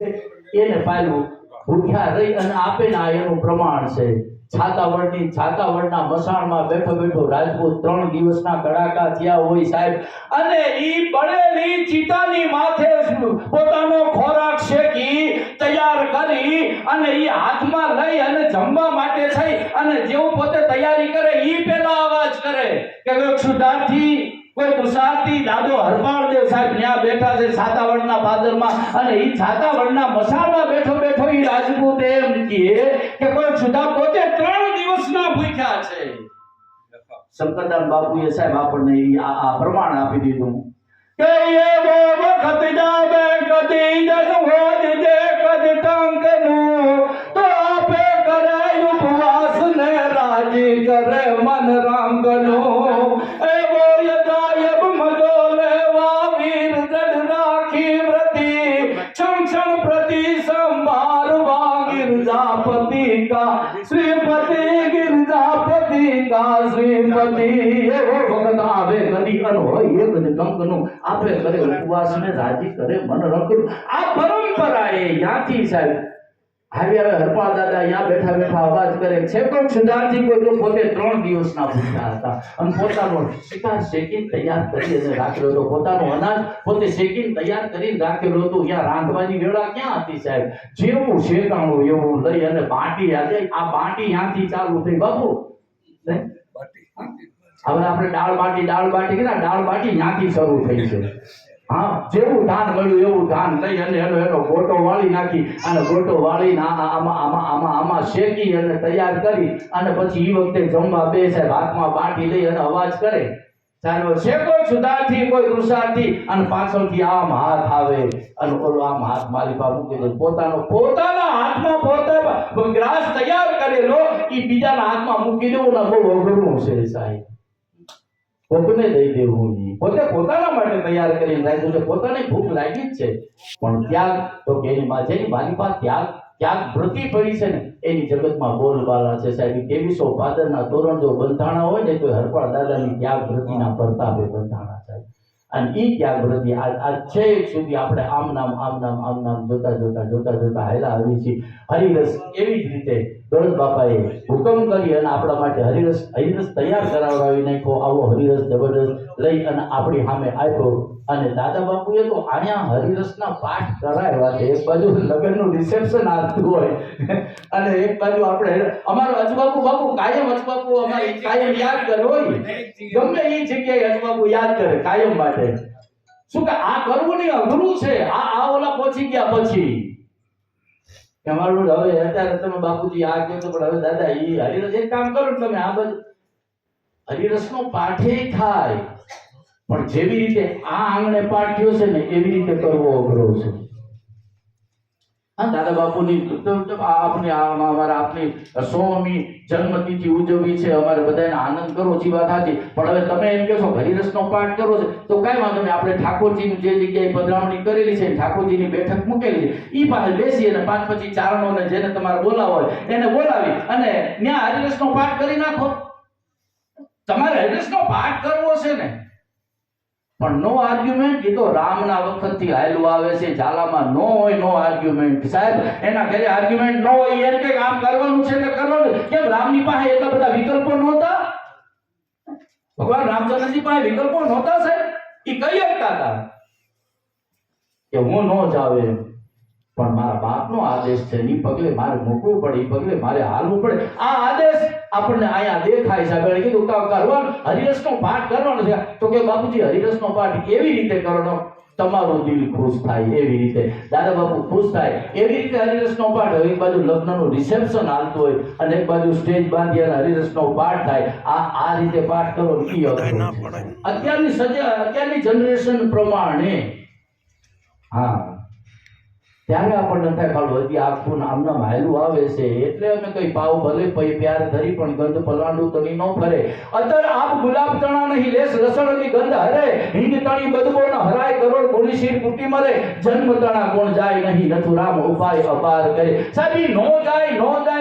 એને પાયલું ભૂખ્યા રહી અને આપે ને આ એનું પ્રમાણ છે. છાતાવડના મસાણમાં બેઠો બેઠો રાજપૂત 3 દિવસના કડાકા થયા હોય સાહેબ, અને ઈ બળેલી ચિતાની માથે પોતાનો ખોરાક શેકી તૈયાર કરી અને ઈ હાથમાં લઈ અને જમવા માટે થઈ અને જેવું પોતે તૈયારી કરે ઈ પેલા અવાજ કરે કે સુધારથી કોઈ કુસારથી દાદો હરપાળદેવ સાહેબ ત્યાં બેઠા છે છાતાવડના પાદરમાં, અને ઈ છાતાવડના મસાણમાં બેઠો બેઠો ઈ રાજપૂત એમ કે કોઈ સુધા પોતે 3 દિવસના ભૂખ્યા છે. શંકરદાસ બાપુએ સાહેબ આપણને આ પ્રમાણ આપી દીધું કે એવો વખત જાવે કદી દન હોજ દે કદ ટંકનું તો આપે કરે ઉપવાસ ને રાજી કરે મન રાંગનું. એવો યદાયબ મજો લેવા વીર દડ રાખી વ્રતિ ક્ષણ ક્ષણ પ્રતિ સંભાળવા गिरजापति का श्रीपति गिरजापति का श्रीपति एવો વખત આવે કદી અન હોય એક જ કંકનું આપે કરે ઉપવાસ ને રાજી કરે મન રંગનું. આ પરંપરા એ યાથી સાહેબ હવે હરપાળ દાદા અહીંયા બેઠા બેઠા અવાજ કરે છે કોણ સુધારથી કોઈ તો પોતે 3 દિવસના ભૂખ્યા હતા અને પોતાનો શિકાર શેકીને તૈયાર કરી અને રાખેલો હતો, પોતાનો અનાજ પોતે શેકીને તૈયાર કરીને રાખેલો હતો. અહીંયા રાંધવાની વેળા ક્યાં હતી સાહેબ, જેવું શેકાણું એવું લઈ અને બાટી આજે આ બાટી ત્યાંથી ચાલુ થઈ બાપુ. હવે આપણે દાળ બાટી કીધા, દાળ બાટી ત્યાંથી શરૂ થઈ છે. હા, જેવું ધાન મળ્યું એવું ધાન લઈ અને એનો ગોટો વાળી નાખી અને ગોટો વાળીને આમાં શેકી અને તૈયાર કરી અને પછી એ વખતે જમવા બેસે, હાથમાં બાટી લઈ અને અવાજ કરે ચાલો શેકો સુધારથી કોઈ કૃષારથી અને પાછળથી આમ હાથ આવે અને ઓલો આમ હાથ મારી પાસે મૂકી દે. પોતાના હાથમાં પોતે ગ્રાસ તૈયાર કરેલો એ બીજાના હાથમાં મૂકી દેવું ને બહુ અઘરું છે સાહેબ. પોતાને દઈ દેવું, પોતે પોતાના માટે તૈયાર કરીને રાખ્યું છે, પોતાને ભૂખ લાગી જ છે પણ ત્યાગ તો કે એની માં જેની મારી પાસે ત્યાગ વૃત્તિ પડી છે ને એની જગતમાં બોલબાલા છે સાહેબ. 2300 ભાદરના તોરણ જો બંધાણા હોય ને તો હરપાળ દાદાની ત્યાગ વૃત્તિના પ્રતાપે બંધાણા સાહેબ. અને ઈ ત્યાગ વૃત્તિ આ છેક સુધી આપણે આમ નામ જોતા હાલ્યા આવી છીએ. હરિરસ એવી જ રીતે દોલત બાપાએ હુકમ કરી અને આપણા માટે હરિરસ તૈયાર કરાવડાવી નાખ્યો. આવો હરિરસ જબરદસ્ત લઈ અને આપણી સામે આપ્યો અને દાદા બાપુએ તો અહીંયા હરિરસના પાઠ કરાવ્યા છે. એક બાજુ લગ્નનું રિસેપ્શન આવતું હોય અને એક બાજુ આપણે અમારો અજબાપુ કાયમ અમારી કાયમ યાદ કરે હોય, ગમે એ જગ્યાએ અજબાપુ યાદ કરે કાયમ માટે. શું કે આ કરવું નહીં, અઘરું છે. આ ઓલા પહોંચી ગયા પછી અમારું હવે અત્યારે તમે બાપુજી આ કહો તો પણ હવે દાદા એ હરિરસ એક કામ કરો તમે આ બધું હરિરસનો પાઠે થાય પણ જેવી રીતે આ આંગણે પાઠ થયો છે ને એવી રીતે કરવો અઘરો છે. હા, દાદા બાપુની આપની 100મી જન્મતિથિ ઉજવવી છે, અમારે બધાને આનંદ કરવો છે, વાત સાચી. પણ હવે તમે એમ કહો છો હરિરસનો પાઠ કરો છે તો કાંઈ વાંધો નહીં, આપણે ઠાકોરજીની જે જગ્યાએ પધરામણી કરેલી છે ઠાકોરજીની બેઠક મૂકેલી છે ઈ પાસે બેસી અને 5 પછી ચારણોને જેને તમારે બોલાવો હોય એને બોલાવી અને ત્યાં હરિરસનો પાઠ કરી નાખો. તમારે હરિરસનો પાઠ કરવો છે ને પણ નો આર્ગ્યુમેન્ટ. એ તો રામના વખતથી હાલ્યું આવે છે, ઝાલામાં નો હોય નો આર્ગ્યુમેન્ટ સાહેબ. એના ઘરે આર્ગ્યુમેન્ટ નો હોય એમ કે આમ કરવાનું છે એટલે કરવાનું. કેમ રામની પાસે એટલા બધા વિકલ્પો નહોતા? ભગવાન રામચંદ્રજી પાસે વિકલ્પો નહોતા સાહેબ. એ કઈ શકતા હતા કે હું નો જાવ એમ, પણ મારા બાપનો આદેશ છે, એ પગલે મારે મૂકવું પડે, એ પગલે મારે હાલવું પડે. આ આદેશ આપણને અહીંયા દેખાય છે. આપણે કીધું કરવાનું હરિરસનો પાઠ કરવાનો છે તો કે બાપુજી હરિરસનો પાઠ એવી રીતે કરવાનો તમારું દિલ ખુશ થાય, એવી રીતે દાદા બાપુ ખુશ થાય એવી રીતે હરિરસનો પાઠ. એક બાજુ લગ્નનું રિસેપ્શન હાલતું હોય અને એક બાજુ સ્ટેજ બાંધી અને હરિરસનો પાઠ થાય. આ રીતે પાઠ કરો અત્યારની જનરેશન પ્રમાણે. હા, ત્યારે આપણને થાય ખાલું હજી આખું આમનામ હાયલું આવે છે એટલે અમે કઈ પાવ ભલે પ્યાર ધરી પણ ગંધ પલાંડું તણી ન ફરે. અત્યારે આપ ગુલાબ ચણા નહીં લેસ રસણની ગંધ હરે, હિંગ તણી બદબો ન હરાય કરોડ ગોળી શીર કુટી મરે, જન્મ તણા કોણ જાય નહીં નથુ રામ ઉપાય અપાર કરે. સાહેબ નો જાય